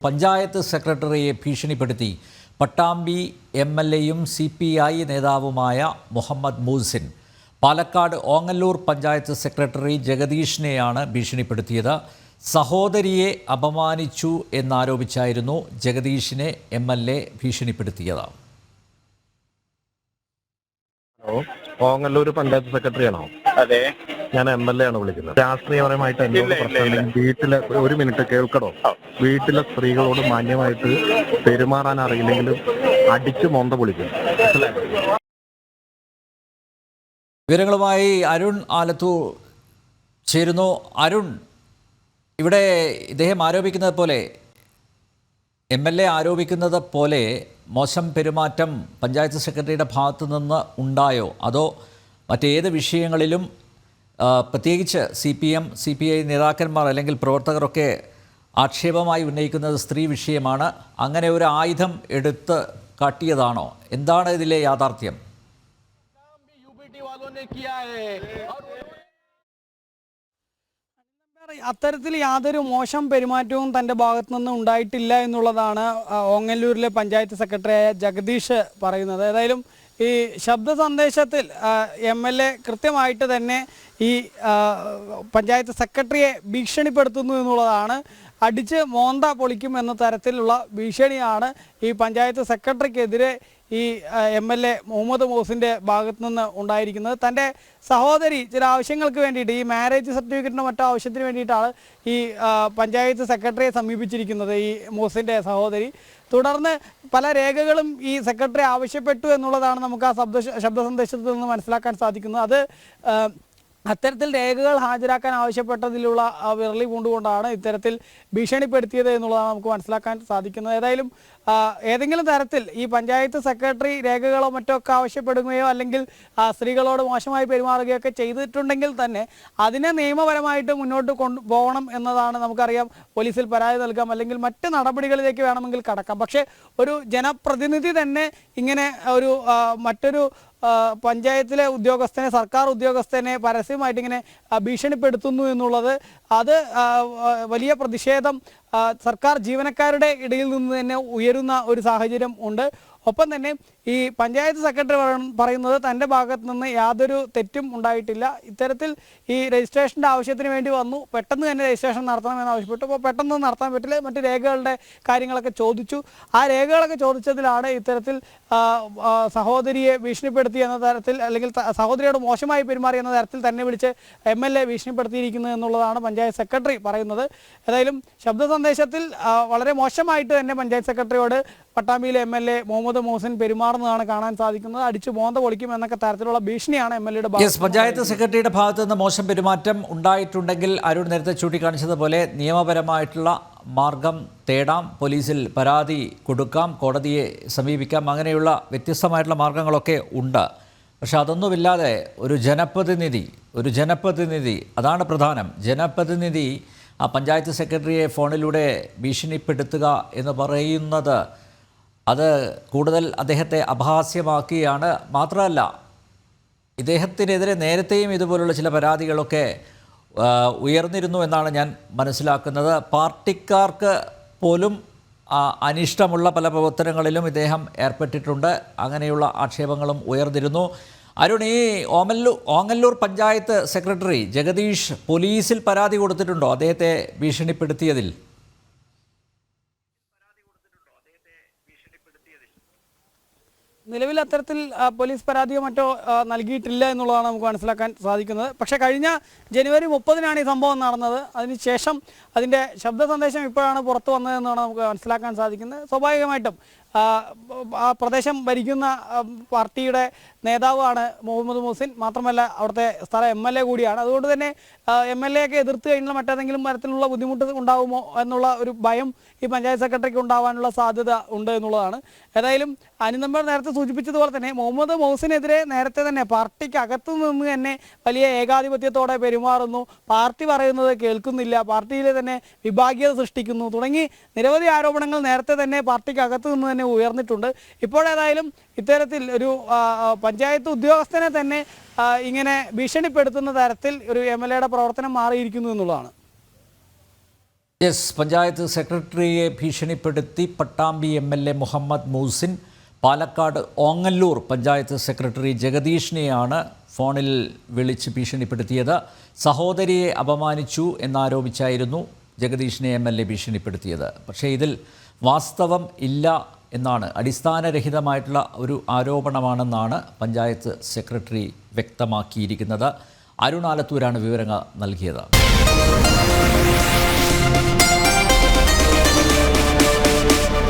പഞ്ചായത്ത് സെക്രട്ടറിയെ ഭീഷണിപ്പെടുത്തി പട്ടാമ്പി എം.എൽ.എയും CPI നേതാവുമായ മുഹമ്മദ് മൂസിൻ പാലക്കാട് ഓങ്ങല്ലൂർ പഞ്ചായത്ത് സെക്രട്ടറി ജഗദീഷിനെയാണ് ഭീഷണിപ്പെടുത്തിയത്. സഹോദരിയെ അപമാനിച്ചു എന്നാരോപിച്ചായിരുന്നു ജഗദീഷിനെ MLA ഭീഷണിപ്പെടുത്തിയത്. ഓങ്ങല്ലൂർ പഞ്ചായത്ത് സെക്രട്ടറി ആണോ? അതെ, ഞാൻ MLA ആണ് വിളിക്കുന്നത്. രാഷ്ട്രീയപരമായിട്ട് എന്നോട് പ്രശ്നം വീട്ടിലെ ഒരു മിനിറ്റ് കേൾക്കണോ? വീട്ടിലെ സ്ത്രീകളോട് മാന്യമായിട്ട് പെരുമാറാൻ അറിയില്ലെങ്കിലും അടിച്ചു മൊന്ത വിളിക്കും. വിവരങ്ങളുമായി അരുൺ ആലത്തൂർ ചേരുന്നു. അരുൺ, ഇവിടെ ഇദ്ദേഹം ആരോപിക്കുന്നത് പോലെ MLA ആരോപിക്കുന്നത് പോലെ മോശം പെരുമാറ്റം പഞ്ചായത്ത് സെക്രട്ടറിയുടെ ഭാഗത്തു നിന്ന് ഉണ്ടായോ? അതോ മറ്റേത് വിഷയങ്ങളിലും പ്രത്യേകിച്ച് CPM CPI നേതാക്കന്മാർ അല്ലെങ്കിൽ പ്രവർത്തകരൊക്കെ ആക്ഷേപമായി ഉന്നയിക്കുന്നത് സ്ത്രീ വിഷയമാണ്, അങ്ങനെ ഒരു ആയുധം എടുത്ത് കാട്ടിയതാണോ? എന്താണ് ഇതിലെ യാഥാർത്ഥ്യം? അത്തരത്തിൽ യാതൊരു മോശം പെരുമാറ്റവും തൻ്റെ ഭാഗത്തു നിന്ന് ഉണ്ടായിട്ടില്ല എന്നുള്ളതാണ് ഓങ്ങല്ലൂരിലെ പഞ്ചായത്ത് സെക്രട്ടറിയായ ജഗദീഷ് പറയുന്നത്. ഏതായാലും ഈ ശബ്ദ സന്ദേശത്തിൽ MLA കൃത്യമായിട്ട് തന്നെ ഈ പഞ്ചായത്ത് സെക്രട്ടറിയെ ഭീഷണിപ്പെടുത്തുന്നു എന്നുള്ളതാണ്. അടിച്ച് മോന്ത പൊളിക്കും എന്ന തരത്തിലുള്ള ഭീഷണിയാണ് ഈ പഞ്ചായത്ത് സെക്രട്ടറിക്കെതിരെ ഈ MLA മുഹമ്മദ് മൂസിൻ്റെ ഭാഗത്തു നിന്ന് ഉണ്ടായിരിക്കുന്നത്. തൻ്റെ സഹോദരി ചില ആവശ്യങ്ങൾക്ക് വേണ്ടിയിട്ട്, ഈ മാരേജ് സർട്ടിഫിക്കറ്റിൻ്റെ മറ്റു ആവശ്യത്തിന് വേണ്ടിയിട്ടാണ് ഈ പഞ്ചായത്ത് സെക്രട്ടറിയെ സമീപിച്ചിരിക്കുന്നത് ഈ മൂസിൻ്റെ സഹോദരി. തുടർന്ന് പല രേഖകളും ഈ സെക്രട്ടറി ആവശ്യപ്പെട്ടു എന്നുള്ളതാണ് നമുക്ക് ആ ശബ്ദ സന്ദേശത്തിൽ നിന്ന് മനസ്സിലാക്കാൻ സാധിക്കുന്നത്. അത് അത്തരത്തിൽ രേഖകൾ ഹാജരാക്കാൻ ആവശ്യപ്പെട്ടതിലുള്ള വിരളി കൊണ്ടുകൊണ്ടാണ് ഇത്തരത്തിൽ ഭീഷണിപ്പെടുത്തിയത് എന്നുള്ളതാണ് നമുക്ക് മനസ്സിലാക്കാൻ സാധിക്കുന്നത്. ഏതായാലും ഏതെങ്കിലും തരത്തിൽ ഈ പഞ്ചായത്ത് സെക്രട്ടറി രേഖകളോ മറ്റോ ഒക്കെ ആവശ്യപ്പെടുകയോ അല്ലെങ്കിൽ സ്ത്രീകളോട് മോശമായി പെരുമാറുകയോ ഒക്കെ ചെയ്തിട്ടുണ്ടെങ്കിൽ തന്നെ അതിനെ നിയമപരമായിട്ട് മുന്നോട്ട് കൊണ്ടുപോകണം എന്നതാണ്. നമുക്കറിയാം, പോലീസിൽ പരാതി നൽകാം അല്ലെങ്കിൽ മറ്റ് നടപടികളിലേക്ക് വേണമെങ്കിൽ കടക്കാം. പക്ഷേ ഒരു ജനപ്രതിനിധി തന്നെ ഇങ്ങനെ ഒരു മറ്റൊരു പഞ്ചായത്തിലെ ഉദ്യോഗസ്ഥനെ, സർക്കാർ ഉദ്യോഗസ്ഥനെ പരസ്യമായിട്ട് ഇങ്ങനെ ഭീഷണിപ്പെടുത്തുന്നു എന്നുള്ളത് അത് വലിയ പ്രതിഷേധം സർക്കാർ ജീവനക്കാരുടെ ഇടയിൽ നിന്ന് തന്നെ ഉയരുന്ന ഒരു സാഹചര്യം ഉണ്ട്. ഒപ്പം തന്നെ ഈ പഞ്ചായത്ത് സെക്രട്ടറി പറയുന്നത് തൻ്റെ ഭാഗത്ത് നിന്ന് യാതൊരു തെറ്റും ഉണ്ടായിട്ടില്ല. ഇത്തരത്തിൽ ഈ രജിസ്ട്രേഷൻ്റെ ആവശ്യത്തിന് വേണ്ടി വന്നു, പെട്ടെന്ന് തന്നെ രജിസ്ട്രേഷൻ നടത്തണമെന്ന് ആവശ്യപ്പെട്ടു. അപ്പോൾ പെട്ടെന്ന് നടത്താൻ പറ്റില്ല, മറ്റ് രേഖകളുടെ കാര്യങ്ങളൊക്കെ ചോദിച്ചു. ആ രേഖകളൊക്കെ ചോദിച്ചതിലാണ് ഇത്തരത്തിൽ സഹോദരിയെ ഭീഷണിപ്പെടുത്തി എന്ന തരത്തിൽ, അല്ലെങ്കിൽ സഹോദരിയോട് മോശമായി പെരുമാറി എന്ന തരത്തിൽ തന്നെ വിളിച്ച് MLA ഭീഷണിപ്പെടുത്തിയിരിക്കുന്നത് എന്നുള്ളതാണ് പഞ്ചായത്ത് സെക്രട്ടറി പറയുന്നത്. ഏതായാലും ശബ്ദ സന്ദേശത്തിൽ വളരെ മോശമായിട്ട് തന്നെ പഞ്ചായത്ത് സെക്രട്ടറിയോട് പട്ടാമ്പിയിലെ MLA മുഹമ്മദ് മൂസിൻ പെരുമാറുന്നതാണ് കാണാൻ സാധിക്കുന്നത്. അടിച്ചു മോന്ത പൊളിക്കും എന്നൊക്കെ തരത്തിലുള്ള ഭീഷണിയാണ് MLAയുടെ ഭാഗത്ത്. പഞ്ചായത്ത് സെക്രട്ടറിയുടെ ഭാഗത്ത് നിന്ന് മോശം പെരുമാറ്റം ഉണ്ടായിട്ടുണ്ടെങ്കിൽ അരുൺ നേരത്തെ ചൂണ്ടിക്കാണിച്ചതുപോലെ നിയമപരമായിട്ടുള്ള മാർഗം തേടാം, പോലീസിൽ പരാതി കൊടുക്കാം, കോടതിയെ സമീപിക്കാം, അങ്ങനെയുള്ള വ്യത്യസ്തമായിട്ടുള്ള മാർഗങ്ങളൊക്കെ ഉണ്ട്. പക്ഷെ അതൊന്നുമില്ലാതെ ഒരു ജനപ്രതിനിധി അതാണ് പ്രധാനം. ജനപ്രതിനിധി ആ പഞ്ചായത്ത് സെക്രട്ടറിയെ ഫോണിലൂടെ ഭീഷണിപ്പെടുത്തുക എന്ന് പറയുന്നത് അത് കൂടുതൽ അദ്ദേഹത്തെ അപഹാസ്യമാക്കുകയാണ്. മാത്രമല്ല, ഇദ്ദേഹത്തിനെതിരെ നേരത്തെയും ഇതുപോലുള്ള ചില പരാതികളൊക്കെ ഉയർന്നിരുന്നു എന്നാണ് ഞാൻ മനസ്സിലാക്കുന്നത്. പാർട്ടിക്കാർക്ക് പോലും അനിഷ്ടമുള്ള പല പ്രവർത്തനങ്ങളിലും ഇദ്ദേഹം ഏർപ്പെട്ടിട്ടുണ്ട്. അങ്ങനെയുള്ള ആക്ഷേപങ്ങളും ഉയർന്നിരുന്നു. അരുൺ, ഈ ഓങ്ങല്ലൂർ പഞ്ചായത്ത് സെക്രട്ടറി ജഗദീഷ് പോലീസിൽ പരാതി കൊടുത്തിട്ടുണ്ടോ അദ്ദേഹത്തെ ഭീഷണിപ്പെടുത്തിയതിൽ? നിലവിൽ അത്തരത്തിൽ പോലീസ് പരാതിയോ മറ്റോ നൽകിയിട്ടില്ല എന്നുള്ളതാണ് നമുക്ക് മനസ്സിലാക്കാൻ സാധിക്കുന്നത്. പക്ഷേ കഴിഞ്ഞ ജനുവരി 30-നാണ് ഈ സംഭവം നടന്നത്. അതിനുശേഷം അതിൻ്റെ ശബ്ദ സന്ദേശം ഇപ്പോഴാണ് പുറത്തു വന്നതെന്നാണ് നമുക്ക് മനസ്സിലാക്കാൻ സാധിക്കുന്നത്. സ്വാഭാവികമായിട്ടും ആ പ്രദേശം ഭരിക്കുന്ന പാർട്ടിയുടെ നേതാവാണ് മുഹമ്മദ് മൂസിൻ. മാത്രമല്ല അവിടുത്തെ സ്ഥല MLA കൂടിയാണ്. അതുകൊണ്ട് തന്നെ MLA ഒക്കെ എതിർത്ത് കഴിഞ്ഞാൽ മറ്റേതെങ്കിലും തരത്തിലുള്ള ബുദ്ധിമുട്ട് ഉണ്ടാകുമോ എന്നുള്ള ഒരു ഭയം ഈ പഞ്ചായത്ത് സെക്രട്ടറിക്ക് ഉണ്ടാവാനുള്ള സാധ്യത ഉണ്ട് എന്നുള്ളതാണ്. ഏതായാലും അനിൽ നേരത്തെ സൂചിപ്പിച്ചതുപോലെ തന്നെ മുഹമ്മദ് മൂസിനെതിരെ നേരത്തെ തന്നെ പാർട്ടിക്ക് അകത്തു നിന്ന് തന്നെ വലിയ ഏകാധിപത്യത്തോടെ പെരുമാറുന്നു, പാർട്ടി പറയുന്നത് കേൾക്കുന്നില്ല, പാർട്ടിയിലെ തന്നെ വിഭാഗീയത സൃഷ്ടിക്കുന്നു തുടങ്ങി നിരവധി ആരോപണങ്ങൾ നേരത്തെ തന്നെ പാർട്ടിക്ക് അകത്തു നിന്ന് തന്നെ ഉയർന്നിട്ടുണ്ട്. ഇപ്പോഴേതായാലും ഇത്തരത്തിൽ ഒരു പഞ്ചായത്ത് ഉദ്യോഗസ്ഥനെ തന്നെ ഇങ്ങനെ ഭീഷണിപ്പെടുത്തുന്ന തരത്തിൽ ഒരു MLAയുടെ പ്രവർത്തനം മാറിയിരിക്കുന്നു എന്നുള്ളതാണ്. യെസ്, പഞ്ചായത്ത് സെക്രട്ടറിയെ ഭീഷണിപ്പെടുത്തി പട്ടാമ്പി MLA മുഹമ്മദ് മൂസിൻ പാലക്കാട് ഓങ്ങല്ലൂർ പഞ്ചായത്ത് സെക്രട്ടറി ജഗദീഷിനെയാണ് ഫോണിൽ വിളിച്ച് ഭീഷണിപ്പെടുത്തിയത്. സഹോദരിയെ അപമാനിച്ചു എന്നാരോപിച്ചായിരുന്നു ജഗദീഷിനെ MLA ഭീഷണിപ്പെടുത്തിയത്. പക്ഷേ ഇതിൽ വാസ്തവം ഇല്ല എന്നാണ്, അടിസ്ഥാനരഹിതമായിട്ടുള്ള ഒരു ആരോപണമാണെന്നാണ് പഞ്ചായത്ത് സെക്രട്ടറി വ്യക്തമാക്കിയിരിക്കുന്നത്. അരുൺ ആലത്തൂരാണ് വിവരങ്ങൾ നൽകിയത്.